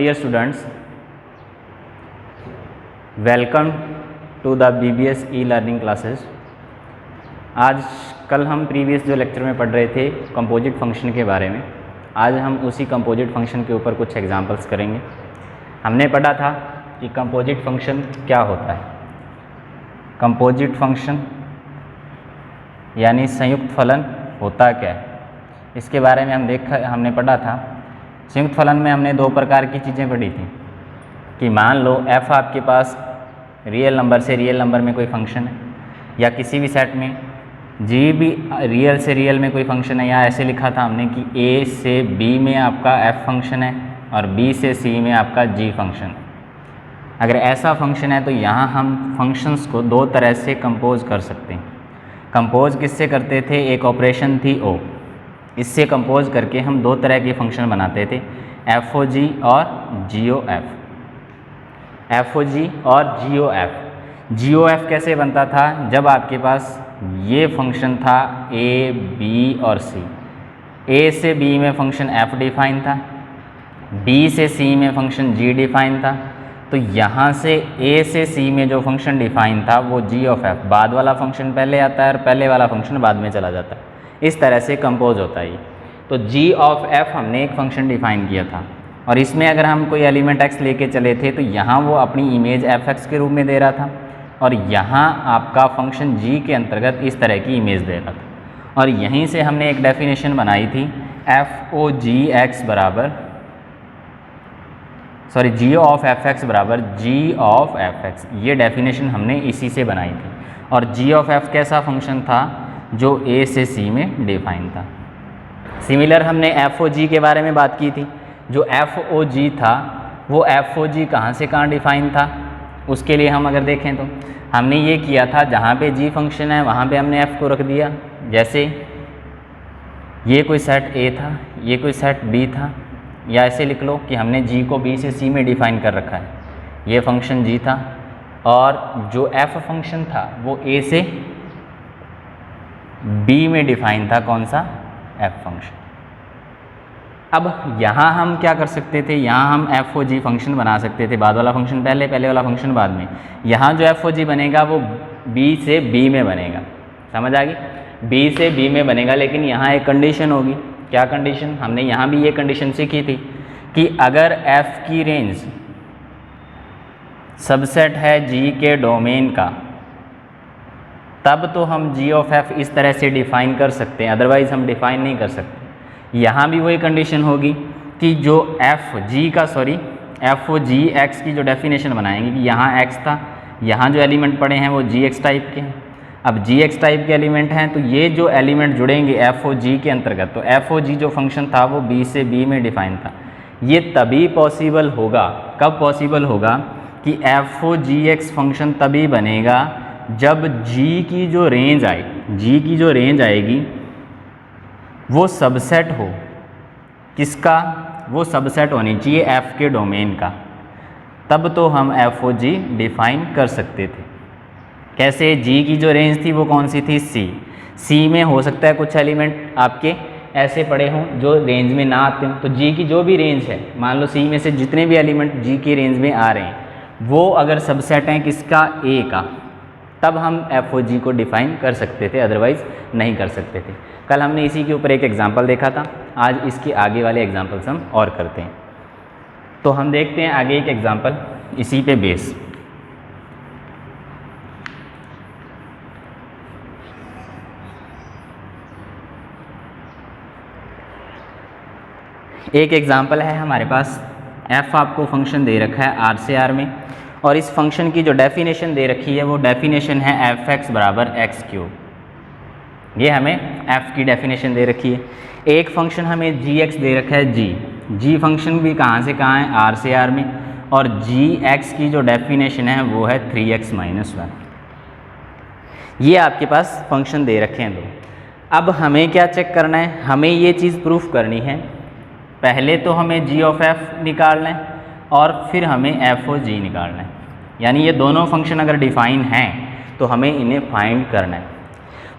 dear students, welcome to the BBS e-learning classes। आज कल हम प्रीवियस जो लेक्चर में पढ़ रहे थे कंपोजिट फंक्शन के बारे में, आज हम उसी कंपोजिट फंक्शन के ऊपर कुछ एग्जांपल्स करेंगे। हमने पढ़ा था कि कंपोजिट फंक्शन क्या होता है। कंपोजिट फंक्शन यानी संयुक्त फलन होता क्या है, इसके बारे में हमने पढ़ा था। संयुक्त फलन में हमने दो प्रकार की चीज़ें पढ़ी थी कि मान लो f आपके पास रियल नंबर से रियल नंबर में कोई फंक्शन है, या किसी भी सेट में g भी रियल से रियल में कोई फंक्शन है, या ऐसे लिखा था हमने कि a से b में आपका f फंक्शन है और b से c में आपका g फंक्शन है। अगर ऐसा फंक्शन है तो यहाँ हम फंक्शंस को दो तरह से कंपोज कर सकते हैं। कंपोज किससे करते थे? एक ऑपरेशन थी o, इससे कंपोज करके हम दो तरह के फंक्शन बनाते थे, FOG और GOF। FOG और GOF कैसे बनता था? जब आपके पास ये फंक्शन था a, b और c, a से b में फंक्शन f डिफाइन था, b से c में फंक्शन g डिफाइन था, तो यहाँ से a से c में जो फंक्शन डिफाइन था वो g ऑफ f, बाद वाला फंक्शन पहले आता है और पहले वाला फंक्शन बाद में चला जाता है। इस तरह से कंपोज होता है। तो g ऑफ f हमने एक फंक्शन डिफाइन किया था और इसमें अगर हम कोई एलिमेंट x लेके चले थे तो यहाँ वो अपनी इमेज fx के रूप में दे रहा था और यहाँ आपका फंक्शन g के अंतर्गत इस तरह की इमेज दे रहा था। और यहीं से हमने एक डेफिनेशन बनाई थी FOGX बराबर g ऑफ fx बराबर g ऑफ fx। ये डेफिनेशन हमने इसी से बनाई थी। और g ऑफ f कैसा फंक्शन था? जो a से c में डिफाइन था। सिमिलर हमने FOG के बारे में बात की थी। जो FOG था वो FOG कहाँ से कहाँ डिफाइन था, उसके लिए हम अगर देखें तो हमने ये किया था, जहाँ पे g फंक्शन है वहाँ पे हमने f को रख दिया। जैसे ये कोई सेट a था, ये कोई सेट b था, या ऐसे लिख लो कि हमने g को b से c में डिफाइन कर रखा है। ये फंक्शन g था और जो f फंक्शन था वो a से b में डिफाइन था। कौन सा? f function. अब यहाँ हम क्या कर सकते थे? यहाँ हम FOG फंक्शन बना सकते थे, बाद वाला फंक्शन पहले, पहले वाला फंक्शन बाद में। यहाँ जो FOG बनेगा वो b से b में बनेगा। समझ आ गई? b से b में बनेगा, लेकिन यहाँ एक कंडीशन होगी। क्या कंडीशन? हमने यहाँ भी ये कंडीशन सीखी थी कि अगर f की रेंज सबसेट है g के डोमेन का, तब तो हम g ऑफ f इस तरह से डिफ़ाइन कर सकते हैं, अदरवाइज़ हम डिफ़ाइन नहीं कर सकते। यहाँ भी वही कंडीशन होगी कि जो FOGX की जो डेफिनेशन बनाएंगे कि यहाँ x था, यहाँ जो एलिमेंट पड़े हैं वो gx टाइप के हैं। अब gx टाइप के एलिमेंट हैं तो ये जो एलिमेंट जुड़ेंगे FOG के अंतर्गत, तो FOG जो फंक्शन था वो b से b में डिफ़ाइन था। ये तभी पॉसिबल होगा, कब पॉसिबल होगा? कि FOGX फंक्शन तभी बनेगा जब g की जो रेंज आएगी वो सबसेट हो। किसका? वो सबसेट होनी चाहिए f के डोमेन का, तब तो हम FOG डिफ़ाइन कर सकते थे। कैसे? g की जो रेंज थी वो कौन सी थी? c में हो सकता है कुछ एलिमेंट आपके ऐसे पड़े हों जो रेंज में ना आते हों, तो g की जो भी रेंज है, मान लो c में से जितने भी एलिमेंट g की रेंज में आ रहे हैं वो अगर सबसेट हैं किसका? a का, तब हम FOG को डिफ़ाइन कर सकते थे, अदरवाइज़ नहीं कर सकते थे। कल हमने इसी के ऊपर एक एग्जांपल देखा था, आज इसके आगे वाले एग्जांपल्स हम और करते हैं। तो हम देखते हैं आगे एक एग्जांपल इसी पे बेस। एक एग्जांपल है हमारे पास, f आपको फंक्शन दे रखा है r से r में, और इस फंक्शन की जो डेफिनेशन दे रखी है वो डेफिनेशन है fx बराबर x³। ये हमें f की डेफिनेशन दे रखी है। एक फंक्शन हमें gx दे रखा है g फंक्शन भी कहाँ से कहाँ है? r से r में, और gx की जो डेफिनेशन है वो है 3x - 1। ये आपके पास फंक्शन दे रखे हैं दो। अब हमें क्या चेक करना है? हमें ये चीज़ प्रूफ करनी है। पहले तो हमें g ऑफ f निकालना है और फिर हमें FOG निकालना है। यानी ये दोनों फंक्शन अगर डिफ़ाइन हैं तो हमें इन्हें फाइंड करना है।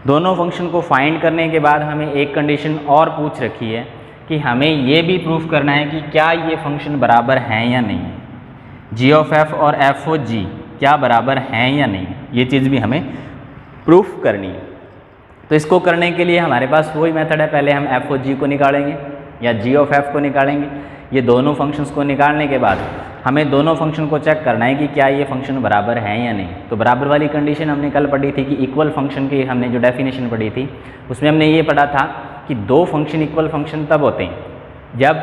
दोनों फंक्शन को फाइंड करने के बाद हमें एक कंडीशन और पूछ रखी है कि हमें ये भी प्रूफ करना है कि क्या ये फंक्शन बराबर हैं या नहीं है, जी ऑफ एफ और एफ ओ जी क्या बराबर हैं या नहीं, ये चीज़ भी हमें प्रूफ करनी है। तो इसको करने के लिए हमारे पास वही मेथड है, पहले हम एफ ओ जी को निकालेंगे या जी ऑफ एफ को निकालेंगे। ये दोनों फंक्शंस को निकालने के बाद हमें दोनों फंक्शन को चेक करना है कि क्या ये फंक्शन बराबर हैं या नहीं। तो बराबर वाली कंडीशन हमने कल पढ़ी थी कि इक्वल फंक्शन की हमने जो डेफिनेशन पढ़ी थी उसमें हमने ये पढ़ा था कि दो फंक्शन इक्वल फंक्शन तब होते हैं जब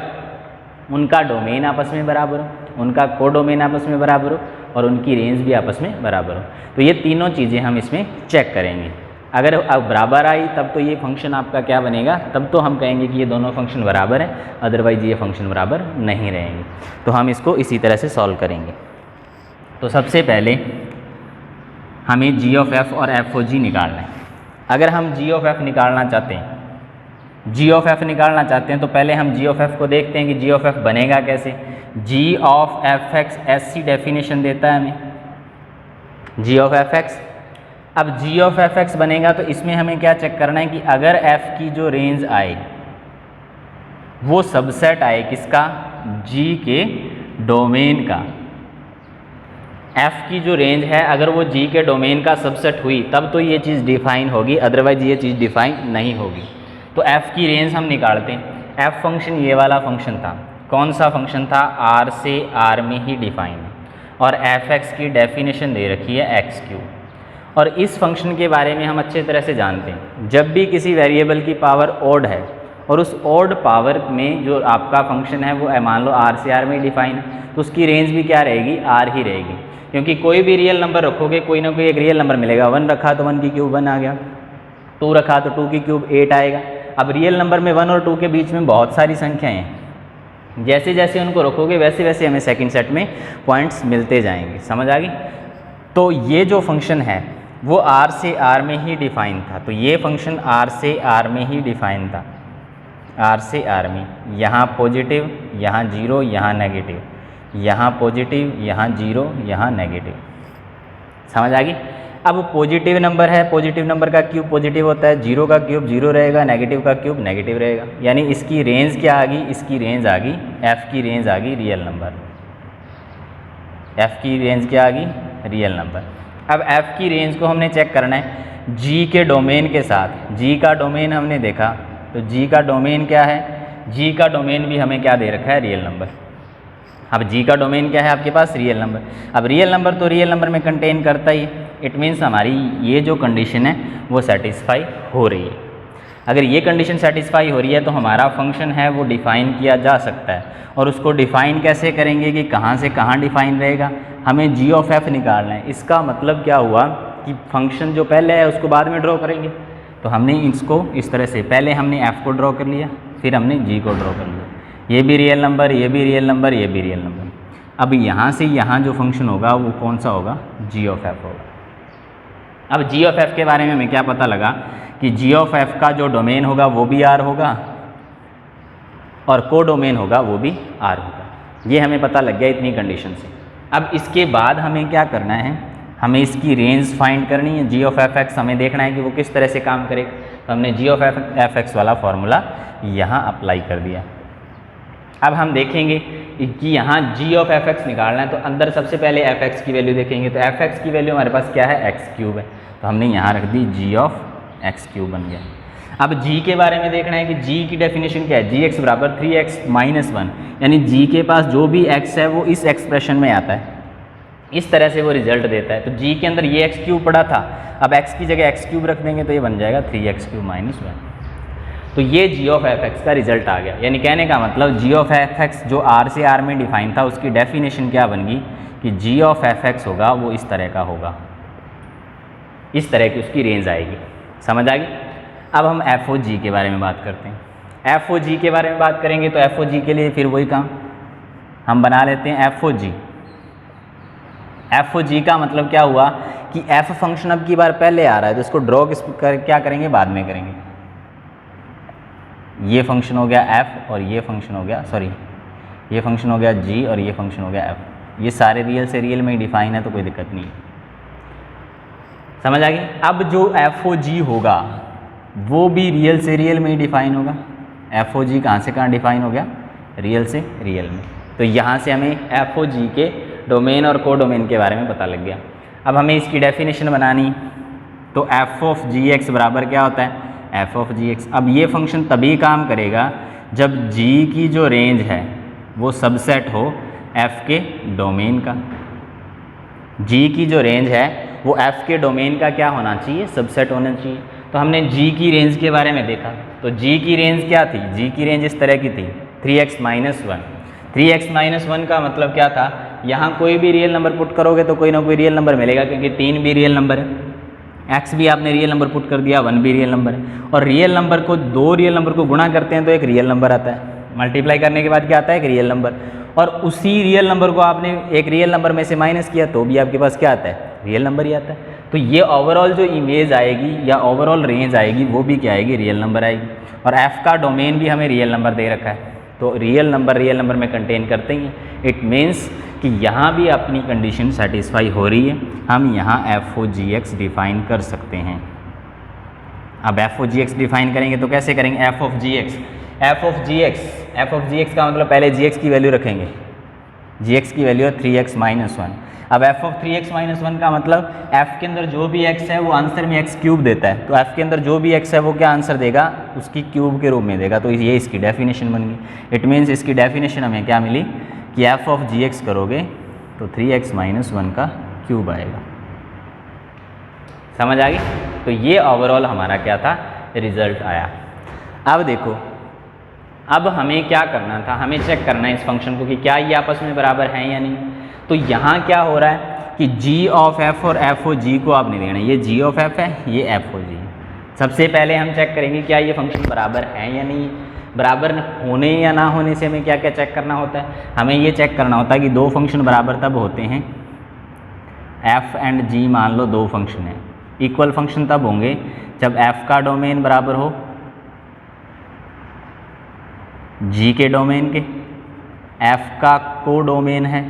उनका डोमेन आपस में बराबर हो, उनका कोडोमेन आपस में बराबर हो और उनकी रेंज भी आपस में बराबर हो। तो ये तीनों चीज़ें हम इसमें चेक करेंगे। अगर अब बराबर आई तब तो ये फंक्शन आपका क्या बनेगा, तब तो हम कहेंगे कि ये दोनों फंक्शन बराबर हैं, अदरवाइज ये फंक्शन बराबर नहीं रहेंगे। तो हम इसको इसी तरह से सॉल्व करेंगे। तो सबसे पहले हमें जी ऑफ एफ और एफ ओ जी निकालना है। अगर हम जी ऑफ एफ निकालना चाहते हैं, जी ऑफ एफ निकालना चाहते हैं तो पहले हम जी ऑफ एफ को देखते हैं कि जी ऑफ एफ बनेगा कैसे। जी ऑफ एफ एक्स ऐसी डेफिनेशन देता है हमें जी ऑफ एफ एक्स। अब जी ऑफ एफ एक्स बनेगा तो इसमें हमें क्या चेक करना है कि अगर एफ की जो रेंज आए वो सबसेट आए किसका, जी के डोमेन का। एफ की जो रेंज है अगर वो जी के डोमेन का सबसेट हुई तब तो ये चीज़ डिफाइन होगी, अदरवाइज ये चीज़ डिफाइन नहीं होगी। तो एफ की रेंज हम निकालते हैं। एफ फंक्शन ये वाला फंक्शन था, कौन सा फंक्शन था, आर से आर में ही डिफाइन है और एफ एक्स की डेफिनेशन दे रखी है एक्स क्यू। और इस फंक्शन के बारे में हम अच्छे तरह से जानते हैं, जब भी किसी वेरिएबल की पावर ओड है और उस ओड पावर में जो आपका फंक्शन है वो मान लो आर से आर में डिफाइन है तो उसकी रेंज भी क्या रहेगी, आर ही रहेगी। क्योंकि कोई भी रियल नंबर रखोगे कोई ना कोई एक रियल नंबर मिलेगा। 1 रखा तो 1 की क्यूब 1 आ गया, 2 रखा तो 2 की क्यूब 8 आएगा। अब रियल नंबर में 1 और 2 के बीच में बहुत सारी संख्याएं हैं, जैसे जैसे उनको रखोगे वैसे वैसे हमें सेकंड सेट में पॉइंट्स मिलते जाएंगे। समझ आ गई। तो ये जो फंक्शन है वो आर से आर में ही डिफाइन था। तो ये फंक्शन आर से आर में ही डिफाइन था, आर से आर में। यहाँ पॉजिटिव, यहाँ जीरो, यहाँ नेगेटिव, यहाँ पॉजिटिव, यहाँ जीरो, यहाँ नेगेटिव। समझ आ गई। अब पॉजिटिव नंबर है, पॉजिटिव नंबर का क्यूब पॉजिटिव होता है, जीरो का क्यूब जीरो रहेगा, नेगेटिव का क्यूब नेगेटिव रहेगा। यानी इसकी रेंज क्या आ गई, इसकी रेंज आ गई, एफ की रेंज आ गई रियल नंबर। एफ की रेंज क्या आ गई, रियल नंबर। अब एफ की रेंज को हमने चेक करना है जी के डोमेन के साथ। जी का डोमेन हमने देखा तो जी का डोमेन क्या है, जी का डोमेन भी हमें क्या दे रखा है, रियल नंबर। अब जी का डोमेन क्या है आपके पास, रियल नंबर। अब रियल नंबर तो रियल नंबर में कंटेन करता ही है। इट मीन्स हमारी ये जो कंडीशन है वो सेटिस्फाई हो रही है। अगर ये कंडीशन सेटिस्फाई हो रही है तो हमारा फंक्शन है वो डिफ़ाइन किया जा सकता है। और उसको डिफ़ाइन कैसे करेंगे कि कहाँ से कहाँ डिफ़ाइन रहेगा, हमें जी ऑफ एफ निकालना है। इसका मतलब क्या हुआ कि फंक्शन जो पहले है उसको बाद में ड्रॉ करेंगे। तो हमने इसको इस तरह से पहले हमने एफ़ को ड्रॉ कर लिया, फिर हमने जी को ड्रॉ कर लिया। ये भी रियल नंबर, ये भी रियल नंबर, ये भी रियल नंबर। अब यहाँ से यहाँ जो फंक्शन होगा वो कौन सा होगा, जी ऑफ एफ होगा। अब जी ऑफ एफ के बारे में हमें क्या पता लगा कि जी ऑफ एफ का जो डोमेन होगा वो भी आर होगा और को डोमेन होगा वो भी आर होगा। ये हमें पता लग गया इतनी कंडीशन से। अब इसके बाद हमें क्या करना है, हमें इसकी रेंज फाइंड करनी है। जी ऑफ एफ एक्स हमें देखना है कि वो किस तरह से काम करेगा। तो हमने जी ऑफ एफ एक्स वाला फॉर्मूला यहाँ अप्लाई कर दिया। अब हम देखेंगे कि यहाँ जी ऑफ एफ एक्स निकालना है तो अंदर सबसे पहले एफ एक्स की वैल्यू देखेंगे। तो एफ एक्स की वैल्यू हमारे पास क्या है, एक्स क्यूब है। तो हमने यहाँ रख दी जी ऑफ एक्स क्यूब बन गया। अब जी के बारे में देखना है कि जी की डेफिनेशन क्या है, जी एक्स बराबर 3x - 1। यानी जी के पास जो भी x है वो इस एक्सप्रेशन में आता है, इस तरह से वो रिजल्ट देता है। तो जी के अंदर ये एक्स क्यूब पड़ा था, अब x की जगह एक्स क्यूब रख देंगे तो ये बन जाएगा 3x³ - 1। तो ये जी ऑफ एफ एक्स का रिजल्ट आ गया। यानी कहने का मतलब जी ऑफ एफ एक्स जो आर से आर में डिफाइन था उसकी डेफिनेशन क्या बन गई कि जी ऑफ एफ एक्स होगा वो इस तरह का होगा, इस तरह की उसकी रेंज आएगी। समझ आ गई। अब हम एफ ओ जी के बारे में बात करते हैं। एफ ओ जी के बारे में बात करेंगे तो एफ ओ जी के लिए फिर वही काम हम बना लेते हैं, एफ ओ जी। एफ ओ जी का मतलब क्या हुआ कि एफ फंक्शन अब की बार पहले आ रहा है तो इसको ड्रॉ क्या करेंगे, बाद में करेंगे। ये फंक्शन हो गया एफ और ये फंक्शन हो गया, सॉरी ये फंक्शन हो गया जी और ये फंक्शन हो गया एफ। ये सारे रियल से रियल में ही डिफाइन है तो कोई दिक्कत नहीं है। समझ आ गई। अब जो एफ ओ जी होगा वो भी रियल से रियल में ही डिफाइन होगा। एफ ओ जी कहाँ से कहाँ डिफाइन हो गया, रियल से रियल में। तो यहाँ से हमें एफ ओ जी के डोमेन और को डोमेन के बारे में पता लग गया। अब हमें इसकी डेफिनेशन बनानी, तो एफ ऑफ जी एक्स बराबर क्या होता है, एफ ऑफ जी एक्स। अब ये फंक्शन तभी काम करेगा जब जी की जो रेंज है वो सबसेट हो एफ के डोमेन का। जी की जो रेंज है वो एफ के डोमेन का क्या होना चाहिए, सबसेट होना चाहिए। तो हमने जी की रेंज के बारे में देखा, तो जी की रेंज क्या थी, जी की रेंज इस तरह की थी 3x माइनस 1। 3x माइनस 1 का मतलब क्या था, यहाँ कोई भी रियल नंबर पुट करोगे तो कोई ना कोई रियल नंबर मिलेगा, क्योंकि 3 भी रियल नंबर है, x भी आपने रियल नंबर पुट कर दिया, 1 भी रियल नंबर है। और रियल नंबर को, दो रियल नंबर को गुणा करते हैं तो एक रियल नंबर आता है, मल्टीप्लाई करने के बाद क्या आता है, एक रियल नंबर। और उसी रियल नंबर को आपने एक रियल नंबर में से माइनस किया तो भी आपके पास क्या आता है, रियल नंबर ही आता है। तो ये ओवरऑल जो इमेज आएगी या ओवरऑल रेंज आएगी वो भी क्या आएगी, रियल नंबर आएगी। और f का डोमेन भी हमें रियल नंबर दे रखा है, तो रियल नंबर में कंटेन करते ही हैं। इट मीन्स कि यहाँ भी अपनी कंडीशन सेटिस्फाई हो रही है, हम यहाँ F O G X define कर सकते हैं। अब F O G X define करेंगे तो कैसे करेंगे, F of G X, F of G X, F of G X का मतलब पहले जी एक्स की वैल्यू रखेंगे, जी एक्स की वैल्यू है 3x माइनस 1। अब f ऑफ 3x माइनस 1 का मतलब f के अंदर जो भी x है वो आंसर में x क्यूब देता है, तो f के अंदर जो भी x है वो क्या आंसर देगा, उसकी क्यूब के रूप में देगा। तो ये इसकी डेफिनेशन बन गई। इट मीन्स इसकी डेफिनेशन हमें क्या मिली कि f ऑफ जी एक्स करोगे तो 3x माइनस 1 का क्यूब आएगा। समझ आ गई। तो ये ओवरऑल हमारा क्या था, रिजल्ट आया। अब देखो, अब हमें क्या करना था, हमें चेक करना है इस फंक्शन को कि क्या ये आपस में बराबर हैं या नहीं। तो यहाँ क्या हो रहा है कि g ऑफ f और f ओ g को आपने देना है, ये g ऑफ f है, ये f ओ g है। सबसे पहले हम चेक करेंगे क्या ये फंक्शन बराबर है या नहीं। बराबर होने या ना होने से हमें क्या क्या चेक करना होता है, हमें ये चेक करना होता है कि दो फंक्शन बराबर तब होते हैं, f एंड g मान लो दो फंक्शन हैं, इक्वल फंक्शन तब होंगे जब f का डोमेन बराबर हो g के डोमेन के, f का को डोमेन है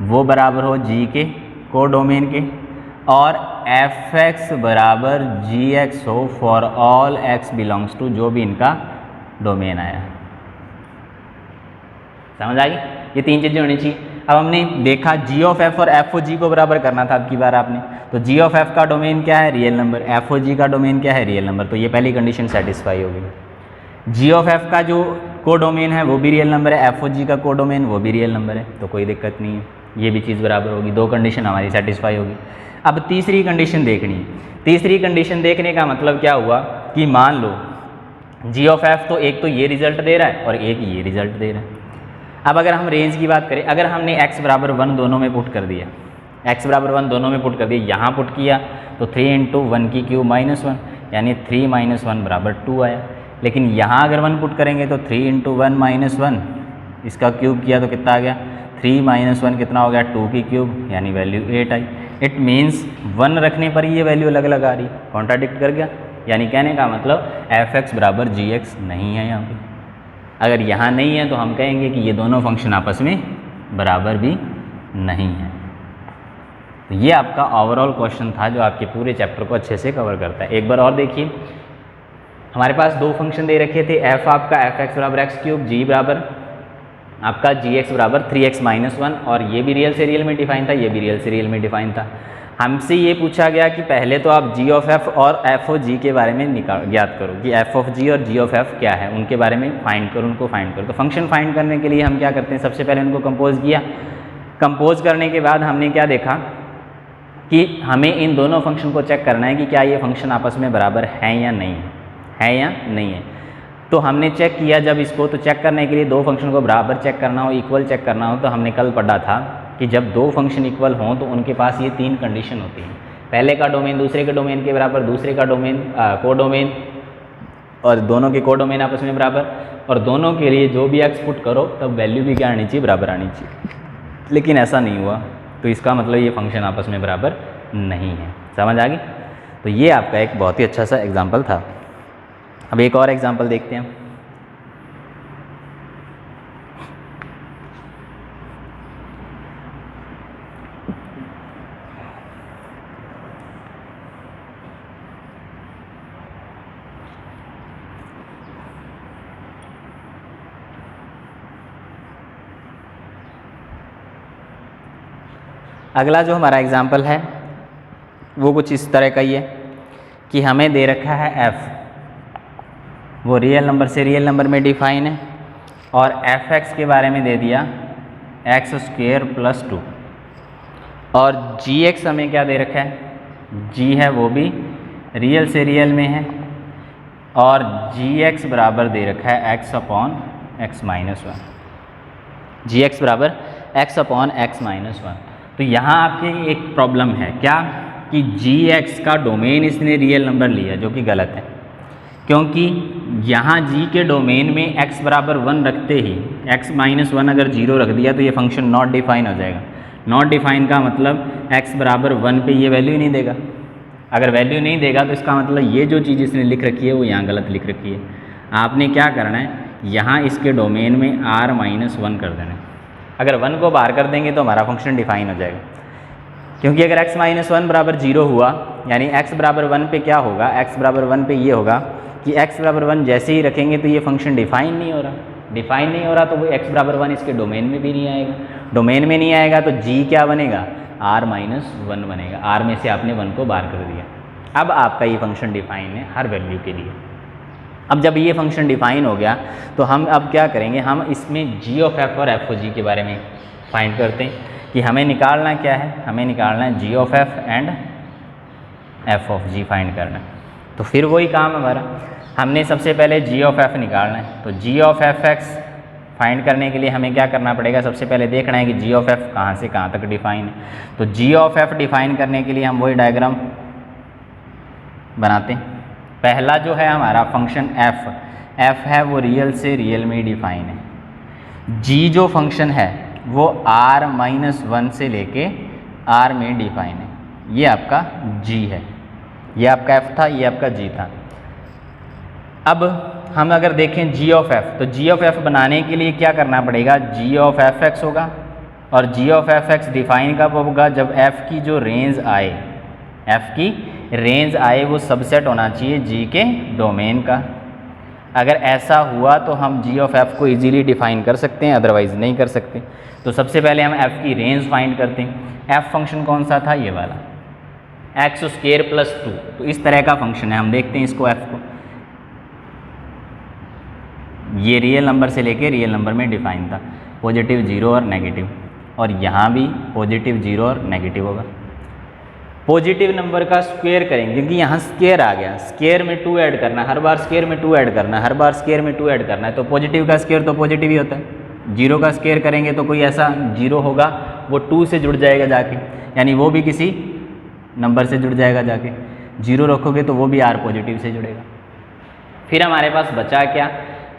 वो बराबर हो g के को डोमेन के, और f(x) बराबर gx हो for all x belongs to जो भी इनका डोमेन आया। समझ आ गई, ये तीन चीज़ें होनी चाहिए। अब हमने देखा g ऑफ f और f ओ g को बराबर करना था अब की बार आपने, तो g ऑफ f का डोमेन क्या है, रियल नंबर, f ओ g का डोमेन क्या है, रियल नंबर। तो ये पहली कंडीशन सेटिस्फाई होगी। g ऑफ f का जो को डोमेन है वो भी रियल नंबर है, f ओ g का को डोमेन वो भी रियल नंबर है, तो कोई दिक्कत नहीं है, ये भी चीज़ बराबर होगी, दो कंडीशन हमारी सेटिस्फाई होगी। अब तीसरी कंडीशन देखनी है। तीसरी कंडीशन देखने का मतलब क्या हुआ कि मान लो g ऑफ f तो एक तो ये रिजल्ट दे रहा है और एक ये रिजल्ट दे रहा है। अब अगर हम रेंज की बात करें, अगर हमने x बराबर 1 दोनों में पुट कर दिया, x बराबर 1 दोनों में पुट कर दिया, यहाँ पुट किया तो 3 इंटू 1 की क्यूब माइनस 1, यानी 3 माइनस 1 बराबर 2 आया। लेकिन यहाँ अगर 1 पुट करेंगे तो 3 इंटू 1 माइनस 1, इसका क्यूब किया तो कितना आ गया, 3 माइनस 1 कितना हो गया, 2 की क्यूब, यानी वैल्यू 8 आई। इट मीन्स 1 रखने पर ही ये वैल्यू अलग अलग आ रही, कॉन्ट्राडिक्ट कर गया। यानी कहने का मतलब f(x) बराबर gx नहीं है यहाँ पे। अगर यहाँ नहीं है तो हम कहेंगे कि ये दोनों फंक्शन आपस में बराबर भी नहीं है। तो ये आपका ओवरऑल क्वेश्चन था जो आपके पूरे चैप्टर को अच्छे से कवर करता है। एक बार और देखिए, हमारे पास दो फंक्शन दे रखे थे, f आपका f(x) बराबर x क्यूब, g बराबर आपका gx बराबर 3x माइनस 1, और ये भी रियल से रियल में डिफाइन था, ये भी रियल से रियल में डिफाइन था। हमसे ये पूछा गया कि पहले तो आप g ऑफ f और f ओ g के बारे में ज्ञात करो कि f ऑफ g और g ऑफ f क्या है, उनके बारे में फाइंड करो, उनको फाइंड करो। तो फंक्शन फाइंड करने के लिए हम क्या करते हैं, सबसे पहले उनको कंपोज किया। कंपोज करने के बाद हमने क्या देखा कि हमें इन दोनों फंक्शन को चेक करना है कि क्या ये फंक्शन आपस में बराबर हैं या नहीं है या नहीं है। तो हमने चेक किया जब इसको, तो चेक करने के लिए दो फंक्शन को बराबर चेक करना हो, इक्वल चेक करना हो, तो हमने कल पढ़ा था कि जब दो फंक्शन इक्वल हों तो उनके पास ये तीन कंडीशन होती हैं। पहले का डोमेन दूसरे के डोमेन के बराबर, दूसरे का डोमेन को डोमेन, और दोनों के को डोमेन आपस में बराबर, और दोनों के लिए जो भी x पुट करो तब वैल्यू भी क्या आनी चाहिए, बराबर आनी चाहिए। लेकिन ऐसा नहीं हुआ, तो इसका मतलब ये फंक्शन आपस में बराबर नहीं है। समझ आ गई। तो ये आपका एक बहुत ही अच्छा सा एग्जाम्पल था। अब एक और एग्जाम्पल देखते हैं। अगला जो हमारा एग्जाम्पल है वो कुछ इस तरह का ही है कि हमें दे रखा है f, वो रियल नंबर से रियल नंबर में डिफाइन है, और fx के बारे में दे दिया x² + 2, और gx हमें क्या दे रखा है, g है वो भी रियल से रियल में है, और gx बराबर दे रखा है x/x - 1, gx बराबर x/x - 1। तो यहाँ आपकी एक प्रॉब्लम है क्या कि gx का डोमेन इसने रियल नंबर लिया, जो कि गलत है, क्योंकि यहाँ g के डोमेन में x बराबर 1 रखते ही x - 1 अगर 0 रख दिया तो ये फंक्शन नॉट डिफाइन हो जाएगा। नॉट डिफाइन का मतलब x बराबर 1 पे ये वैल्यू ही नहीं देगा। अगर वैल्यू नहीं देगा तो इसका मतलब ये जो चीज़ इसने लिख रखी है वो यहाँ गलत लिख रखी है। आपने क्या करना है, यहाँ इसके डोमेन में r - 1 कर देना है। अगर 1 को बाहर कर देंगे तो हमारा फंक्शन डिफाइन हो जाएगा, क्योंकि अगर x - 1 बराबर 0 हुआ यानी x बराबर 1 पे क्या होगा, x बराबर 1 पे ये होगा कि x बराबर 1 जैसे ही रखेंगे तो ये फंक्शन डिफाइन नहीं हो रहा, तो वो x बराबर 1 इसके डोमेन में भी नहीं आएगा। डोमेन में नहीं आएगा तो g क्या बनेगा, r - 1 बनेगा। r में से आपने 1 को बाहर कर दिया। अब आपका ये फंक्शन डिफाइन है हर वैल्यू के लिए। अब जब ये फंक्शन डिफाइन हो गया तो हम अब क्या करेंगे, हम इसमें g(f) और f(g) के बारे में फाइंड करते हैं कि हमें निकालना क्या है, हमें निकालना है g(f) एंड f(g) फाइंड करना है। तो फिर वही काम हमारा, हमने सबसे पहले g(f) निकालना है। तो g(f(x) फाइंड करने के लिए हमें क्या करना पड़ेगा, सबसे पहले देखना है कि g(f) कहाँ से कहाँ तक डिफाइन है। तो g(f) डिफाइन करने के लिए हम वही डायग्राम बनाते हैं। पहला जो है हमारा फंक्शन f है वो रियल से रियल में डिफाइन है। g जो फंक्शन है वो r - 1 से लेके r में डिफाइन है। ये आपका g है, ये आपका f था, ये आपका g था। अब हम अगर देखें g(f) तो g(f) बनाने के लिए क्या करना पड़ेगा, g(f(x) होगा, और g(f(x) डिफाइन कब होगा, जब f की जो रेंज आए, f की रेंज आए वो सबसेट होना चाहिए g के डोमेन का। अगर ऐसा हुआ तो हम g(f) को इजीली डिफाइन कर सकते हैं, अदरवाइज नहीं कर सकते। तो सबसे पहले हम f की रेंज फाइंड करते हैं। f फंक्शन कौन सा था, ये वाला x² + 2। तो इस तरह का फंक्शन है, हम देखते हैं इसको f को। ये रियल नंबर से लेके रियल नंबर में डिफाइन था, पॉजिटिव 0 और नेगेटिव, और यहाँ भी पॉजिटिव 0 और नेगेटिव होगा। पॉजिटिव नंबर का स्क्वायर करेंगे, क्योंकि यहाँ स्क्वायर आ गया, स्क्वायर में 2 ऐड करना, हर बार स्क्वायर में 2 ऐड करना, हर बार स्क्वायर में 2 ऐड करना है। तो पॉजिटिव का स्क्वायर तो पॉजिटिव ही होता है। 0 का स्क्वायर करेंगे तो कोई ऐसा 0 होगा वो 2 से जुड़ जाएगा जाके, यानी वो भी किसी नंबर से जुड़ जाएगा जाके। 0 रखोगे तो वो भी r पॉजिटिव से जुड़ेगा। फिर हमारे पास बचा क्या,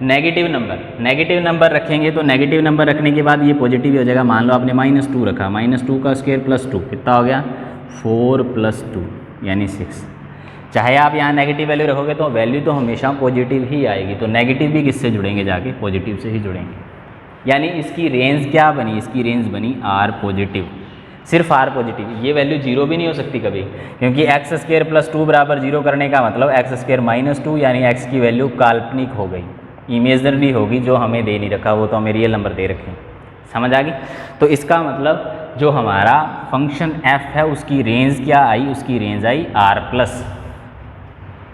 नेगेटिव नंबर। नेगेटिव नंबर रखेंगे तो नेगेटिव नंबर रखने के बाद ये पॉजिटिव हो जाएगा। मान लो आपने -2 रखा, -2 का स्क्वायर + 2 कितना हो गया, 4 + 2 यानी 6। चाहे आप यहाँ नेगेटिव वैल्यू रखोगे तो वैल्यू तो हमेशा पॉजिटिव ही आएगी। तो नेगेटिव भी किससे जुड़ेंगे, जाके पॉजिटिव से ही जुड़ेंगे। यानी इसकी रेंज क्या बनी, इसकी रेंज बनी r पॉजिटिव, सिर्फ r पॉजिटिव। ये वैल्यू 0 भी नहीं हो सकती कभी, क्योंकि x² + 2 बराबर 0 करने का मतलब x² - 2 यानी x की वैल्यू काल्पनिक हो गई, इमेजनरी होगी, जो हमें दे नहीं रखा, वो तो हमें रियल नंबर दे रखे। समझ आ गई। तो इसका मतलब जो हमारा फंक्शन f है उसकी रेंज क्या आई, उसकी रेंज आई r+।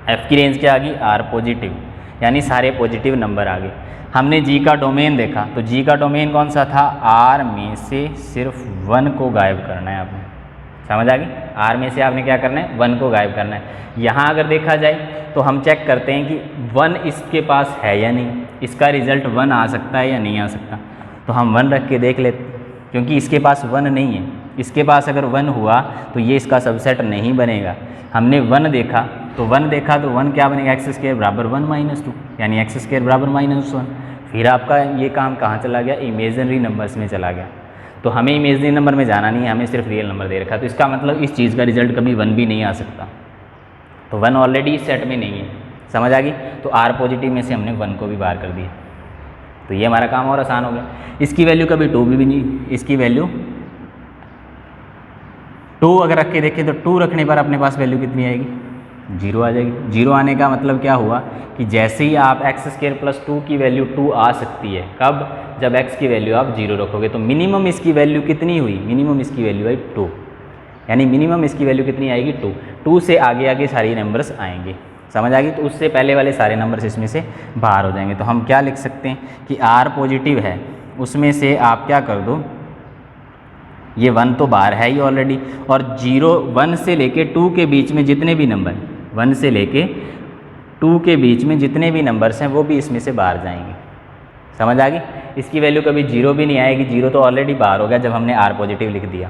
f की रेंज क्या आ गई, r पॉजिटिव, यानी सारे पॉजिटिव नंबर आ गए। हमने g का डोमेन देखा, तो g का डोमेन कौन सा था, r में से सिर्फ 1 को गायब करना है आपने। समझ आ गई, r में से आपने क्या करना है, 1 को गायब करना है। यहाँ अगर देखा जाए तो हम चेक करते हैं कि 1 इसके पास है या नहीं, इसका रिजल्ट 1 आ सकता है या नहीं आ सकता। तो हम 1 रख के देख लेते, क्योंकि इसके पास 1 नहीं है। इसके पास अगर 1 हुआ तो ये इसका सबसेट नहीं बनेगा। हमने 1 देखा तो 1 क्या बनेगा, x² बराबर 1 - 2 यानी x² बराबर -1। फिर आपका ये काम कहाँ चला गया, इमेजनरी नंबर्स में चला गया। तो हमें इमेजनरी नंबर में जाना नहीं है, हमें सिर्फ रियल नंबर दे रखा। तो इसका मतलब इस चीज़ का रिजल्ट कभी 1 भी नहीं आ सकता। तो 1 ऑलरेडी इस सेट में नहीं है। समझ आ गई। तो r पॉजिटिव में से हमने 1 को भी बाहर कर दिया। तो ये हमारा काम और आसान हो गया। इसकी वैल्यू कभी 2 भी नहीं, इसकी वैल्यू 2 अगर रख के देखें तो 2 रखने पर अपने पास वैल्यू कितनी आएगी, जीरो आ जाएगी। जीरो आने का मतलब क्या हुआ कि जैसे ही आप एक्स स्क्वायर प्लस 2 की वैल्यू 2 आ सकती है, कब? जब एक्स की वैल्यू आप जीरो रखोगे। तो मिनिमम इसकी वैल्यू कितनी हुई? मिनिमम इसकी वैल्यू आई 2, यानी मिनिमम इसकी वैल्यू कितनी आएगी? 2। 2 से आगे आगे सारी नंबर्स आएंगे, समझ आ गई? तो उससे पहले वाले सारे नंबर्स इसमें से बाहर हो जाएंगे। तो हम क्या लिख सकते हैं कि आर पॉजिटिव है, उसमें से आप क्या कर दो, ये 1 तो बाहर है ही ऑलरेडी, और 1 से लेके 2 के बीच में जितने भी नंबर, 1 से लेके 2 के बीच में जितने भी नंबर्स हैं वो भी इसमें से बाहर जाएंगे, समझ आ गई? इसकी वैल्यू कभी जीरो भी नहीं आएगी, जीरो तो ऑलरेडी बाहर हो गया जब हमने आर पॉजिटिव लिख दिया,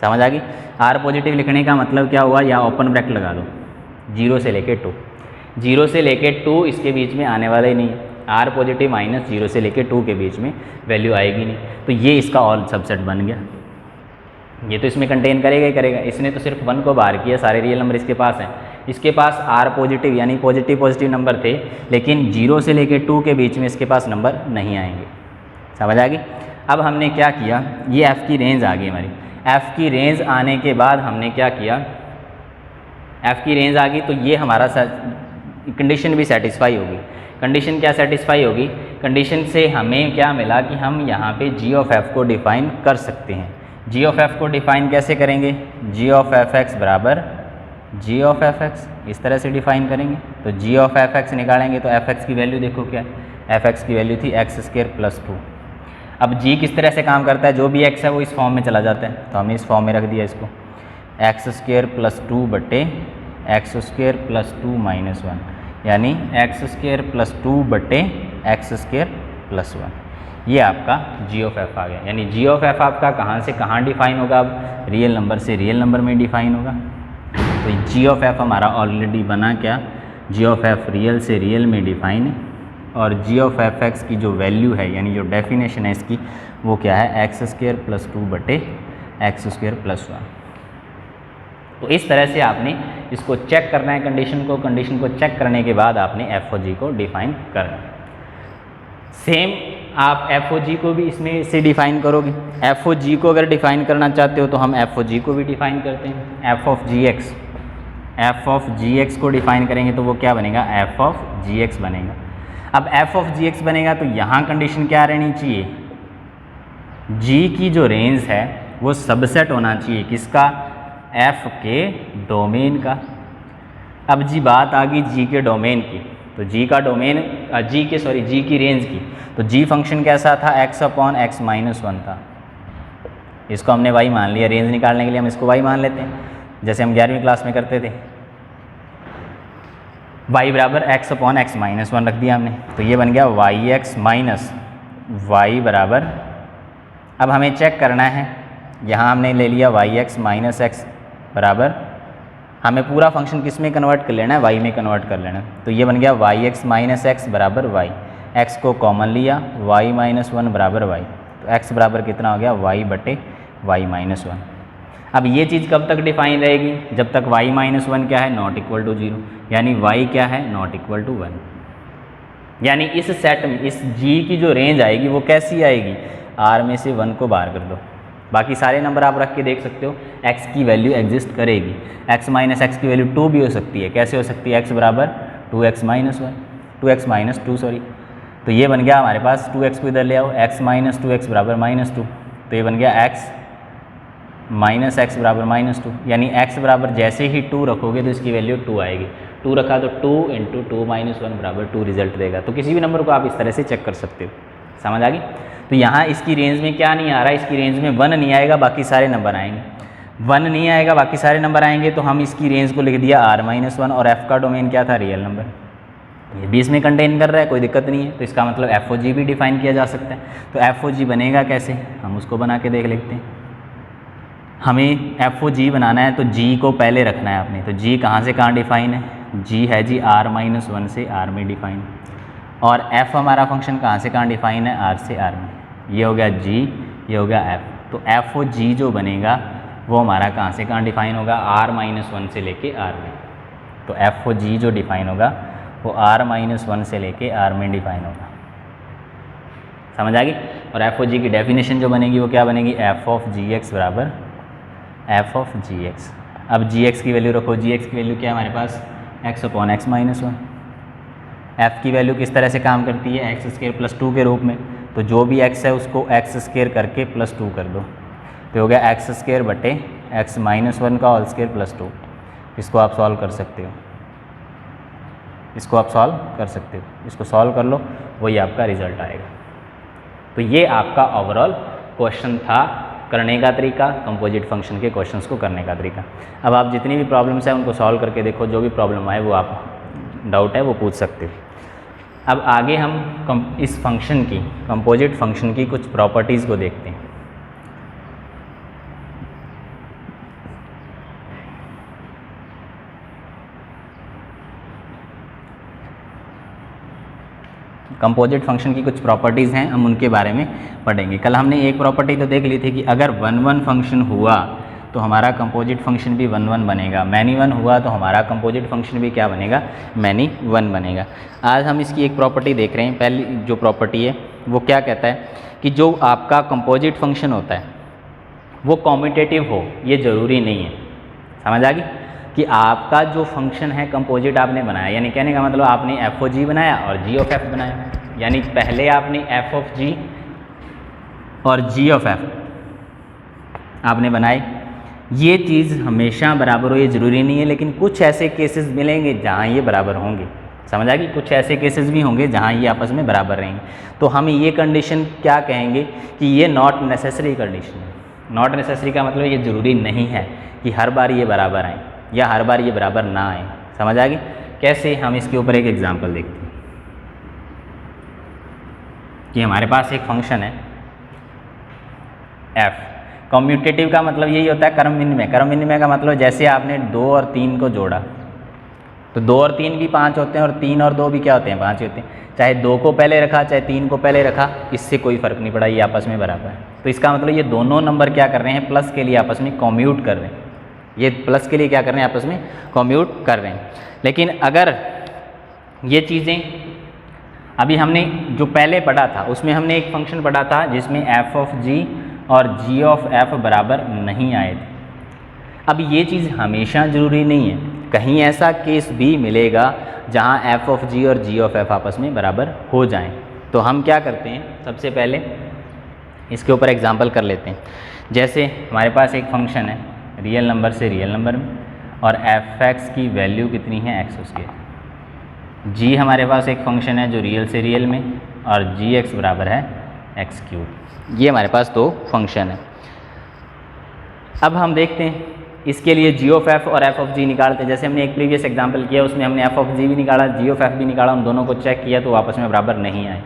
समझ आ गई? आर पॉजिटिव लिखने का मतलब क्या हुआ? या ओपन ब्रैकेट लगा दो, 0 से लेके 2, 0 से लेके 2 इसके बीच में आने वाला ही नहीं है। आर पॉजिटिव माइनस 0 से लेके 2 के बीच में वैल्यू आएगी नहीं, तो ये इसका ऑल सबसेट बन गया। ये तो इसमें कंटेन करेगा ही करेगा। इसने तो सिर्फ 1 को बाहर किया, सारे रियल नंबर इसके पास हैं। इसके पास आर पॉजिटिव यानी पॉजिटिव नंबर थे, लेकिन 0 से लेके 2 के बीच में इसके पास नंबर नहीं आएंगे, समझ आ गई? अब हमने क्या किया, ये एफ़ की रेंज आ गई हमारी। एफ़ की रेंज आने के बाद हमने क्या किया, एफ़ की रेंज आ गई तो ये हमारा कंडीशन भी सेटिस्फाई होगी। कंडीशन क्या सेटिस्फाई होगी? कंडीशन से हमें क्या मिला कि हम यहाँ पे जी ऑफ एफ़ को डिफ़ाइन कर सकते हैं। जी ऑफ एफ़ को डिफ़ाइन कैसे करेंगे? जी ऑफ एफ एक्स बराबर जी ऑफ एफ एक्स, इस तरह से डिफ़ाइन करेंगे। तो जी ऑफ एफ एक्स निकालेंगे तो एफ एक्स की वैल्यू देखो क्या है, एफ एक्स की वैल्यू थी एक्स स्क्वायर प्लस 2। अब जी किस तरह से काम करता है, जो भी एक्स है वो इस फॉर्म में चला जाता है, तो हमने इस फॉर्म में रख दिया इसको, एक्स स्क्वायर प्लस 2 बटे एक्स स्क्वायर प्लस 2 माइनस 1, यानी एक्स स्क्वायर प्लस 2 बटे एक्स स्क्वायर प्लस 1। ये आपका जी ऑफ एफ आ गया। यानी जी ऑफ एफ आपका कहाँ से कहाँ डिफाइन होगा? अब रियल नंबर से रियल नंबर में डिफाइन होगा। तो जी ऑफ एफ हमारा ऑलरेडी बना क्या, जी ऑफ एफ रियल से रियल में डिफाइन है, और जी ऑफ एफ एक्स की जो वैल्यू है यानी जो डेफिनेशन है इसकी वो क्या है, एक्स स्क्वायर प्लस 2 बटे एक्स स्क्वायर प्लस 1। तो इस तरह से आपने इसको चेक करना है कंडीशन को चेक करने के बाद आपने एफ ओ जी को डिफाइन करना है। सेम आप एफ ओ जी को भी इसमें से डिफाइन करोगे। एफ ओ जी को अगर डिफाइन करना चाहते हो तो हम एफ ओ जी को भी डिफाइन करते हैं। एफ ऑफ जी एक्स को डिफाइन करेंगे तो वो क्या बनेगा, एफ ऑफ जी एक्स बनेगा। अब एफ ऑफ जी एक्स बनेगा तो यहाँ कंडीशन क्या रहनी चाहिए, जी की जो रेंज है वो सबसेट होना चाहिए किसका, एफ के डोमेन का। अब जी बात आ गई जी के डोमेन की, तो जी का डोमेन जी की रेंज की, तो जी फंक्शन कैसा था, एक्स अपॉन एक्स माइनस 1 था। इसको हमने वाई मान लिया, रेंज निकालने के लिए हम इसको वाई मान लेते हैं, जैसे हम 11वीं क्लास में करते थे। वाई बराबर एक्स अपॉन एक्स माइनस 1 रख दिया हमने, तो ये बन गया वाई एक्स माइनस वाई बराबर, अब हमें चेक करना है, यहाँ हमने ले लिया वाई एक्स माइनस एक्स बराबर, हमें पूरा फंक्शन किस में कन्वर्ट कर लेना है, वाई में कन्वर्ट कर लेना है। तो ये बन गया वाई एक्स माइनस एक्स बराबर वाई, एक्स को कॉमन लिया, वाई माइनस 1 बराबर वाई, तो एक्स बराबर कितना हो गया, वाई बटे वाई माइनस 1। अब ये चीज़ कब तक डिफाइन रहेगी, जब तक वाई माइनस 1 क्या है, नॉट इक्वल टू 0, यानी वाई क्या है, नॉट इक्वल टू 1। यानी इस सेट में इस जी की जो रेंज आएगी वो कैसी आएगी, आर में से 1 को बाहर कर दो, बाकी सारे नंबर आप रख के देख सकते हो, x की वैल्यू एग्जिस्ट करेगी। x माइनस एक्स की वैल्यू 2 भी हो सकती है, कैसे हो सकती है, x बराबर 2x minus 1, 2x minus 2 sorry. तो ये बन गया हमारे पास, 2x को इधर ले आओ, x माइनस 2x बराबर माइनस 2, तो ये बन गया x माइनस एक्स बराबर माइनस 2, यानी x बराबर जैसे ही 2 रखोगे तो इसकी वैल्यू 2 आएगी। 2 रखा तो 2 इंटू 2 माइनस 1 बराबर 2 रिजल्ट देगा। तो किसी भी नंबर को आप इस तरह से चेक कर सकते हो, समझ आ गई। तो यहाँ इसकी रेंज में क्या नहीं आ रहा है, इसकी रेंज में 1 नहीं आएगा, बाकी सारे नंबर आएंगे। 1 नहीं आएगा, बाकी सारे नंबर आएंगे, तो हम इसकी रेंज को लिख दिया r माइनस 1, और f का डोमेन क्या था, रियल नंबर, ये भी इसमें कंटेन कर रहा है, कोई दिक्कत नहीं है। तो इसका मतलब एफ ओ जी भी डिफाइन किया जा सकता है। तो एफ ओ जी बनेगा कैसे, हम उसको बना के देख लेते हैं। हमें एफ ओ जी बनाना है तो जी को पहले रखना है आपने, तो जी कहाँ से कहाँ डिफाइन है, जी है जी r माइनस 1 से r में डिफाइन, और f हमारा फंक्शन कहाँ से कहाँ डिफाइन है, r से r में। ये हो गया g, ये हो गया f। तो एफ ओ जी जो बनेगा वो हमारा कहाँ से कहाँ डिफाइन होगा, r माइनस 1 से लेके r में। तो एफ ओ जी जो डिफाइन होगा वो r माइनस 1 से लेके r में डिफाइन होगा, समझ आ गई। और एफ ओ जी की डेफिनेशन जो बनेगी वो क्या बनेगी, एफ ऑफ जी एक्स बराबर एफ ऑफ जी एक्स। अब जी एक्स की वैल्यू रखो, जी एक्स की वैल्यू क्या है हमारे पास, X upon X minus one. F की वैल्यू किस तरह से काम करती है, एक्स स्क्वायर प्लस टू के रूप में। तो जो भी एक्स है उसको एक्स स्क्वायर करके प्लस टू कर दो, तो हो गया एक्स स्क्वायर बटे एक्स माइनस वन का होल स्क्वायर प्लस टू। इसको आप सॉल्व कर सकते हो, इसको आप सॉल्व कर सकते हो, इसको सॉल्व कर लो, वही आपका रिजल्ट आएगा। तो ये आपका ओवरऑल क्वेश्चन था, करने का तरीका, कंपोजिट फंक्शन के क्वेश्चंस को करने का तरीका। अब आप जितनी भी प्रॉब्लम्स हैं उनको सॉल्व करके देखो, जो भी प्रॉब्लम आए वो आप डाउट है वो पूछ सकते हो। अब आगे हम इस फंक्शन की, कंपोजिट फंक्शन की कुछ प्रॉपर्टीज़ को देखते हैं। कंपोजिट फंक्शन की कुछ प्रॉपर्टीज़ हैं, हम उनके बारे में पढ़ेंगे। कल हमने एक प्रॉपर्टी तो देख ली थी कि अगर वन वन फंक्शन हुआ तो हमारा कंपोजिट फंक्शन भी वन वन बनेगा, मैनी वन हुआ तो हमारा कंपोजिट फंक्शन भी क्या बनेगा, मैनी वन बनेगा। आज हम इसकी एक प्रॉपर्टी देख रहे हैं। पहली जो प्रॉपर्टी है वो क्या कहता है कि जो आपका कंपोजिट फंक्शन होता है वो कॉम्यूटेटिव हो, ये ज़रूरी नहीं है। समझ आ गई कि आपका जो फंक्शन है कंपोजिट आपने बनाया, यानी कहने का मतलब आपने एफ ओ जी बनाया और जी ऑफ एफ बनाया, यानी पहले आपने एफ ऑफ जी और जी ऑफ एफ आपने बनाए। ये चीज़ हमेशा बराबर हो ये ज़रूरी नहीं है, लेकिन कुछ ऐसे केसेस मिलेंगे जहाँ ये बराबर होंगे। समझ आ गई, कुछ ऐसे केसेस भी होंगे जहाँ ये आपस में बराबर रहेंगे। तो हम ये कंडीशन क्या कहेंगे कि ये नॉट नेसेसरी कंडीशन है। नॉट नेसेसरी का मतलब ये ज़रूरी नहीं है कि हर बार ये बराबर आए या हर बार ये बराबर ना आए। समझ आ गई? कैसे, हम इसके ऊपर एक एग्जांपल देखते हैं कि हमारे पास एक फंक्शन है f। कम्यूटेटिव का मतलब यही होता है क्रम विनिमय। क्रम विनिमय का मतलब जैसे आपने 2 और 3 को जोड़ा तो 2 और 3 भी 5 होते हैं और 3 और 2 भी क्या होते हैं, 5 होते हैं। चाहे 2 को पहले रखा चाहे 3 को पहले रखा, इससे कोई फ़र्क नहीं पड़ा, ये आपस में बराबर है। तो इसका मतलब ये दोनों नंबर क्या कर रहे हैं, प्लस के लिए आपस में कम्यूट कर रहे हैं। ये प्लस के लिए क्या कर रहे हैं, आपस में कम्यूट कर रहे हैं। लेकिन अगर ये चीज़ें अभी हमने जो पहले पढ़ा था उसमें हमने एक फंक्शन पढ़ा था जिसमें एफ ऑफ जी और जी ऑफ एफ बराबर नहीं आए थे। अब ये चीज़ हमेशा ज़रूरी नहीं है, कहीं ऐसा केस भी मिलेगा जहाँ एफ ऑफ जी और जी ऑफ एफ आपस में बराबर हो जाएं। तो हम क्या करते हैं, सबसे पहले इसके ऊपर एग्जांपल कर लेते हैं। जैसे हमारे पास एक फंक्शन है रियल नंबर से रियल नंबर में, और एफ एक्स की वैल्यू कितनी है, एक्स स्क्वायर। जी हमारे पास एक फंक्शन है जो रियल से रियल में, और जी एक्स बराबर है एक्स क्यूब। ये हमारे पास दो फंक्शन है। अब हम देखते हैं इसके लिए जी ऑफ एफ और एफ ऑफ जी निकालते हैं। जैसे हमने एक प्रीवियस एग्जांपल किया उसमें हमने एफ ऑफ जी भी निकाला, जी ऑफ एफ भी निकाला, उन दोनों को चेक किया तो आपस में बराबर नहीं आए।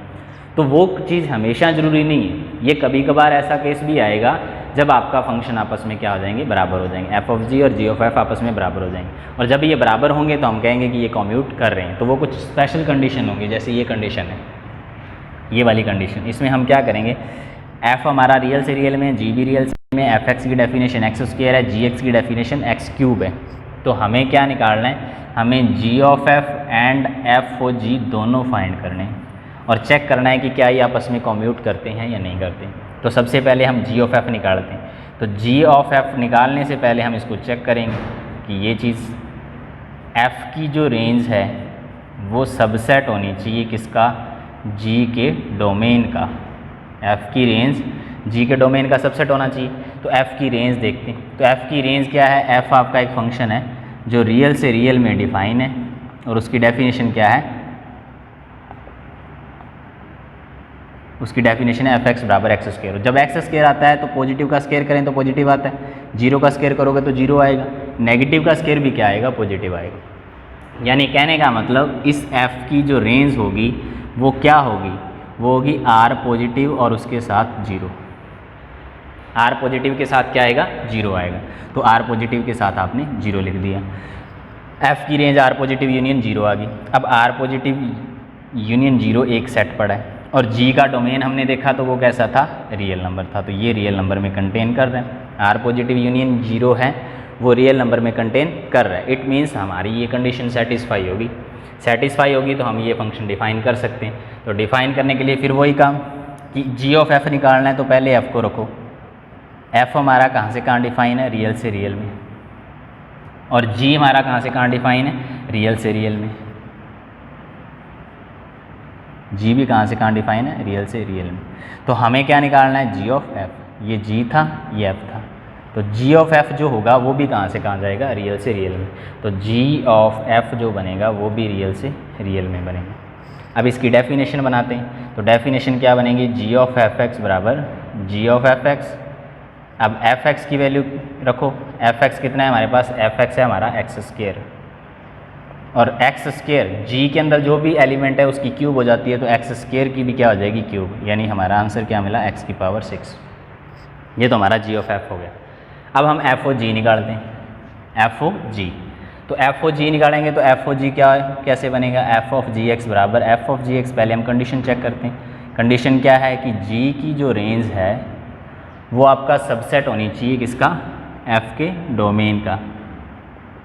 तो वो चीज़ हमेशा ज़रूरी नहीं है, ये कभी कभार ऐसा केस भी आएगा जब आपका फंक्शन आपस में क्या हो जाएंगे, बराबर हो जाएंगे। एफ ऑफ जी और जी ऑफ एफ आपस में बराबर हो जाएंगे, और जब ये बराबर होंगे तो हम कहेंगे कि ये कम्यूट कर रहे हैं। तो वो कुछ स्पेशल कंडीशन होंगी, जैसे ये कंडीशन है, ये वाली कंडीशन। इसमें हम क्या करेंगे, एफ हमारा रियल से रियल में, जी भी रियल से में, एफ एक्स की डेफिनेशन एक्स स्क्वायर है, जी एक्स की डेफिनेशन एक्स क्यूब है। तो हमें क्या निकालना है, हमें G of F and F O G दोनों फाइंड करने हैं और चेक करना है कि क्या ये आपस में कम्यूट करते हैं या नहीं करते। तो सबसे पहले हम जी ऑफ एफ निकालते हैं। तो जी ऑफ एफ निकालने से पहले हम इसको चेक करेंगे कि ये चीज़ एफ की जो रेंज है वो सबसेट होनी चाहिए किसका, जी के डोमेन का। एफ़ की रेंज जी के डोमेन का सबसेट होना चाहिए। तो एफ़ की रेंज देखते हैं। तो एफ़ की रेंज क्या है, एफ़ आपका एक फंक्शन है जो रियल से रियल में डिफाइन है, और उसकी डेफिनेशन क्या है, उसकी डेफिनेशन है एफ एक्स बराबर एक्स स्क्वायर। जब एक्स स्क्वायर आता है तो पॉजिटिव का स्क्वायर करें तो पॉजिटिव आता है, जीरो का स्क्वायर करोगे तो जीरो आएगा, नेगेटिव का स्क्वायर भी क्या आएगा, पॉजिटिव आएगा। यानी कहने का मतलब इस एफ़ की जो रेंज होगी वो क्या होगी, वो होगी आर पॉजिटिव और उसके साथ जीरो। आर पॉजिटिव के साथ क्या आएगा, जीरो आएगा। तो आर पॉजिटिव के साथ आपने जीरो लिख दिया। एफ़ की range R positive union zero आ गई। अब आर पॉजिटिव यूनियन जीरो एक सेट पड़ा है, और जी का डोमेन हमने देखा तो वो कैसा था, रियल नंबर था। तो ये रियल नंबर में कंटेन कर रहे हैं। आर पॉजिटिव यूनियन जीरो है, वो रियल नंबर में कंटेन कर रहा है। इट मीन्स हमारी ये कंडीशन सेटिस्फाई होगी। सेटिस्फाई होगी तो हम ये फंक्शन डिफाइन कर सकते हैं। तो डिफाइन करने के लिए फिर वही काम कि जी ऑफ एफ निकालना है, तो पहले एफ़ को रखो। एफ़ हमारा कहाँ से कहाँ डिफाइन है, रियल से रियल में, और जी हमारा कहाँ से कहाँ डिफाइन है, रियल से रियल में। जी भी कहाँ से कहाँ डिफाइन है, रियल से रियल में। तो हमें क्या निकालना है, जी ऑफ एफ। ये जी था, ये एफ था, तो जी ऑफ एफ जो होगा वो भी कहाँ से कहाँ जाएगा, रियल से रियल में। तो जी ऑफ एफ जो बनेगा वो भी रियल से रियल में बनेगा। अब इसकी डेफिनेशन बनाते हैं, तो डेफिनेशन क्या बनेगी, जी ऑफ एफ एक्स बराबर जी ऑफ एफ एक्स। अब एफ एक्स की वैल्यू रखो, एफ एक्स कितना है हमारे पास, एफ एक्स है हमारा एक्स स्क्वायर, और एक्स स्क्वायर जी के अंदर जो भी एलिमेंट है उसकी क्यूब हो जाती है, तो एक्स स्क्वायर की भी क्या हो जाएगी, क्यूब। यानी हमारा आंसर क्या मिला, एक्स की पावर 6। ये तो हमारा जी ऑफ एफ हो गया। अब हम एफ ओ जी निकालते हैं, एफ ओ जी। तो एफ ओ जी निकालेंगे तो एफ ओ जी क्या कैसे बनेगा, एफ ऑफ जी एक्स बराबर एफ ऑफ जी एक्स। पहले हम कंडीशन चेक करते हैं, कंडीशन क्या है कि जी की जो रेंज है वो आपका सबसेट होनी चाहिए किसका, एफ के डोमेन का।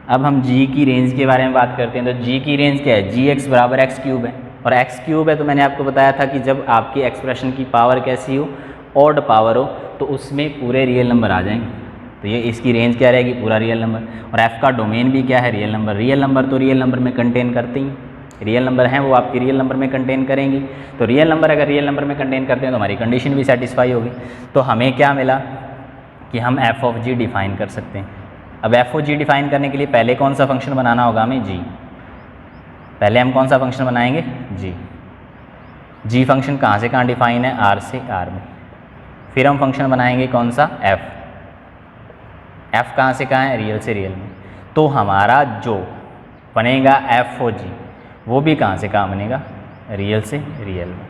अब हम जी की रेंज के बारे में बात करते हैं, तो जी की रेंज क्या है, जी एक्स बराबर एक्स क्यूब है, और एक्स क्यूब है तो मैंने आपको बताया था कि जब आपकी एक्सप्रेशन की पावर कैसी हो, ऑड पावर हो, तो उसमें पूरे रियल नंबर आ जाएंगे। तो ये इसकी रेंज क्या रहेगी, पूरा रियल नंबर। और एफ़ का डोमेन भी क्या है, रियल नंबर। रियल नंबर तो रियल नंबर में कंटेन करते ही, रियल नंबर हैं वो आपके रियल नंबर में कंटेन करेंगी। तो रियल नंबर अगर रियल नंबर में कंटेन करते हैं तो हमारी कंडीशन भी सेटिस्फाई होगी। तो हमें क्या मिला कि हम एफ ऑफ जी डिफाइन कर सकते हैं। अब एफ ओ जी डिफाइन करने के लिए पहले कौन सा फंक्शन बनाना होगा हमें, जी। पहले हम कौन सा फंक्शन बनाएंगे, जी। जी फंक्शन कहाँ से कहाँ डिफाइन है, आर से आर में। फिर हम फंक्शन बनाएंगे कौन सा, एफ। एफ कहाँ से कहाँ है, रियल से रियल में। तो हमारा जो बनेगा एफ ओ जी वो भी कहाँ से कहाँ बनेगा, रियल से रियल में।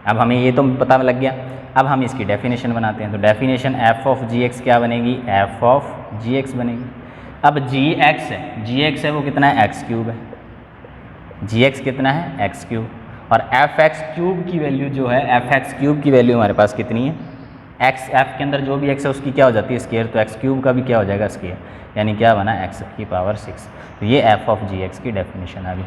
अब हमें ये तो पता लग गया। अब हम इसकी डेफिनेशन बनाते हैं, तो definition F of G X क्या बनेगी, एफ ऑफ जी एक्स बनेगी। अब जी एक्स है, जी एक्स है वो कितना है, एक्स क्यूब है। जी एक्स कितना है, एक्स क्यूब। और एफ एक्स क्यूब की वैल्यू जो है, एफ एक्स क्यूब की वैल्यू हमारे पास कितनी है, एक्स। एफ के अंदर जो भी एक्स है उसकी क्या हो जाती है, स्क्वायर। तो एक्स क्यूब का भी क्या हो जाएगा, स्क्वायर। यानी क्या बना, एक्स की पावर 6। तो ये एफ ऑफ जी एक्स की डेफिनेशन आ गई।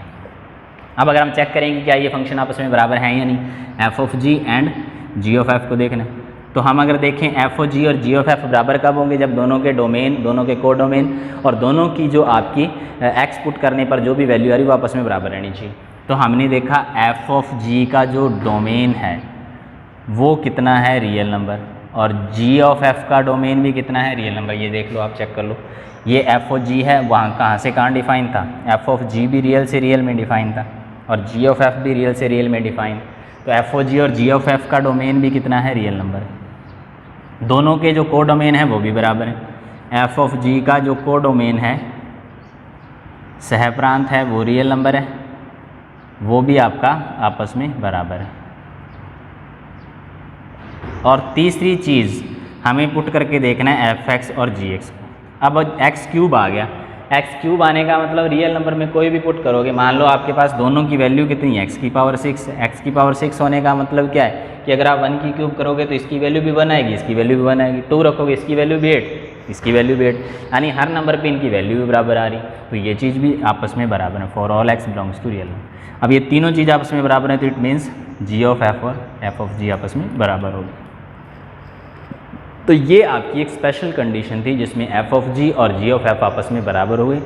अब अगर हम चेक करेंगे क्या ये फंक्शन आपस में बराबर हैं या नहीं, F of G and G of F को देखना है। तो हम अगर देखें एफ ओ जी और जी ऑफ एफ बराबर कब होंगे, जब दोनों के डोमेन, दोनों के कोडोमेन और दोनों की जो आपकी एक्स पुट करने पर जो भी वैल्यू आ रही है वो आपस में बराबर रहनी चाहिए। तो हमने देखा एफ ऑफ जी का जो डोमेन है वो कितना है, रियल नंबर, और जी ऑफ एफ का डोमेन भी कितना है, रियल नंबर। ये देख लो, आप चेक कर लो। ये एफ ओ जी है, वहाँ कहाँ से कहाँ डिफाइन था, एफ ऑफ जी भी रियल से रियल में डिफाइन था, और जी ऑफ एफ भी रियल से रियल में डिफाइन। तो एफ ओ जी और जी ऑफ एफ का डोमेन भी कितना है, रियल नंबर है। दोनों के जो को डोमेन है वो भी बराबर है। एफ ऑफ जी का जो को डोमेन है, सहप्रांत है, वो रियल नंबर है, वो भी आपका आपस में बराबर है। और तीसरी चीज़ हमें पुट करके देखना है एफ एक्स और जी एक्स को। अब एक्स क्यूब आ गया, एक्स क्यूब आने का मतलब रियल नंबर में कोई भी पुट करोगे, मान लो आपके पास दोनों की वैल्यू कितनी है, एक्स की पावर 6। एक्स की पावर 6 होने का मतलब क्या है कि अगर आप 1 की क्यूब करोगे तो इसकी वैल्यू भी 1 आएगी, इसकी वैल्यू भी 1 आएगी। 2 रखोगे इसकी वैल्यू भी 8, इसकी वैल्यू भी 8, यानी हर नंबर पे इनकी वैल्यू भी बराबर आ रही। तो ये चीज़ भी आपस में बराबर है, for all X belongs to real. अब ये तीनों चीज़ आपस में बराबर है, तो it means G of F और एफ ऑफ जी आपस में बराबर होगी। तो ये आपकी एक स्पेशल कंडीशन थी जिसमें एफ ऑफ जी और जी ऑफ एफ आपस में बराबर हुए।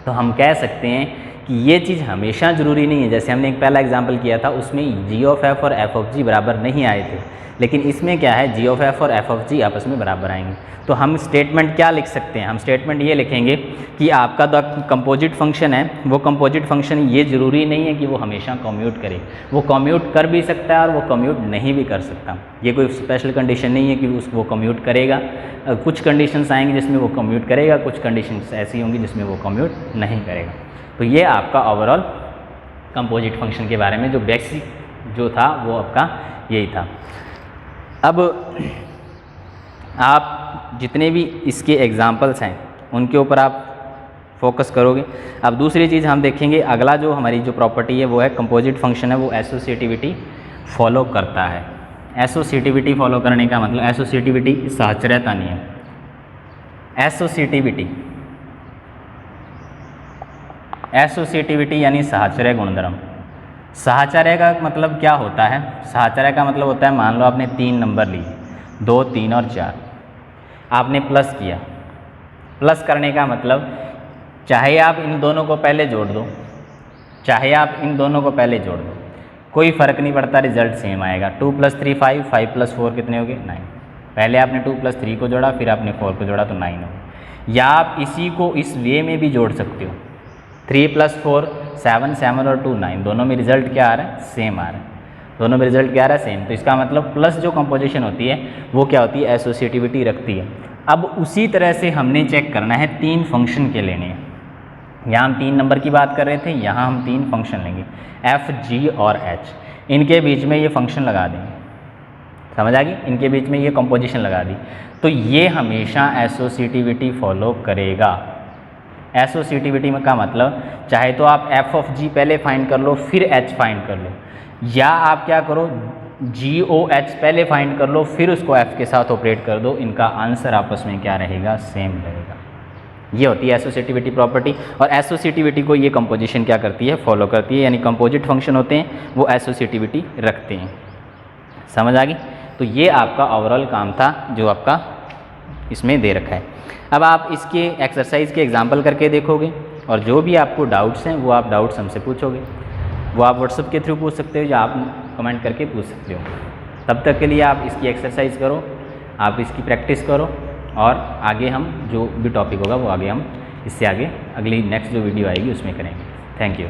तो हम कह सकते हैं कि ये चीज़ हमेशा ज़रूरी नहीं है। जैसे हमने एक पहला एग्जांपल किया था, उसमें जी ऑफ एफ और एफ ऑफ जी बराबर नहीं आए थे, लेकिन इसमें क्या है, जी ऑफ एफ और एफ ऑफ जी आपस में बराबर आएंगे। तो हम स्टेटमेंट क्या लिख सकते हैं, हम स्टेटमेंट ये लिखेंगे कि आपका जो कंपोजिट फंक्शन है, वो कंपोजिट फंक्शन ये ज़रूरी नहीं है कि वो हमेशा कम्यूट करे। वो कम्यूट कर भी सकता है और वो कम्यूट नहीं भी कर सकता। ये कोई स्पेशल कंडीशन नहीं है कि वो कम्यूट करेगा। कुछ कंडीशंस आएंगी जिसमें वो कम्यूट करेगा, कुछ कंडीशंस ऐसी होंगी जिसमें वो कम्यूट नहीं करेगा। तो ये आपका ओवरऑल कंपोजिट फंक्शन के बारे में जो बेसिक जो था वो आपका यही था। अब आप जितने भी इसके एग्जाम्पल्स हैं उनके ऊपर आप फोकस करोगे। अब दूसरी चीज़ हम देखेंगे, अगला जो हमारी जो प्रॉपर्टी है वो है कंपोजिट फंक्शन है वो एसोसिएटिविटी फॉलो करता है। एसोसिएटिविटी फॉलो करने का मतलब, एसोसिएटिविटी साहचर्यता नियम, एसोसिएटिविटी यानी साहचर्य गुणधर्म। साहचर्य का मतलब क्या होता है, साहचर्य का मतलब होता है, मान लो आपने 3 नंबर लिए, 2, 3 और 4, आपने प्लस किया। प्लस करने का मतलब चाहे आप इन दोनों को पहले जोड़ दो, चाहे आप इन दोनों को पहले जोड़ दो, कोई फ़र्क नहीं पड़ता, रिजल्ट सेम आएगा। 2 + 3 5, 5 + 4 कितने हो गए 9। पहले आपने 2 + 3 को जोड़ा, फिर आपने 4 को जोड़ा तो 9 हो गए। या आप इसी को इस वे में भी जोड़ सकते हो, 3 + 4 7, 7 और 2 9, दोनों में रिजल्ट क्या आ रहा है, सेम आ रहा है। दोनों में रिजल्ट क्या आ रहा है, सेम। तो इसका मतलब प्लस जो कंपोजिशन होती है वो क्या होती है, एसोसिएटिविटी रखती है। अब उसी तरह से हमने चेक करना है 3 फंक्शन के लेने हैं। यहाँ हम 3 नंबर की बात कर रहे थे, यहाँ हम 3 फंक्शन लेंगे, एफ, जी और एच। इनके बीच में ये फंक्शन लगा देंगे, समझ आ गई, इनके बीच में ये कंपोजिशन लगा दी, तो ये हमेशा एसोसिएटिविटी फॉलो करेगा। एसोसिएटिविटी में का मतलब, चाहे तो आप एफ ऑफ जी पहले फाइंड कर लो फिर एच फाइंड कर लो, या आप क्या करो जी ओ एच पहले फाइंड कर लो फिर उसको एफ के साथ ऑपरेट कर दो, इनका आंसर आपस में क्या रहेगा, सेम रहेगा। ये होती है एसोसिएटिविटी प्रॉपर्टी। और एसोसिएटिविटी को ये कंपोजिशन क्या करती है, फॉलो करती है, यानी कंपोजिट फंक्शन होते हैं वो एसोसिएटिविटी रखते हैं। समझ आ गई। तो ये आपका ओवरऑल काम था जो आपका इसमें दे रखा है। अब आप इसके एक्सरसाइज के एग्जाम्पल करके देखोगे, और जो भी आपको डाउट्स हैं वो आप डाउट्स हमसे पूछोगे। वो आप व्हाट्सएप के थ्रू पूछ सकते हो या आप कमेंट करके पूछ सकते हो। तब तक के लिए आप इसकी एक्सरसाइज करो, आप इसकी प्रैक्टिस करो, और आगे हम जो भी टॉपिक होगा वो आगे हम इससे आगे अगली नेक्स्ट जो वीडियो आएगी उसमें करेंगे। Thank you.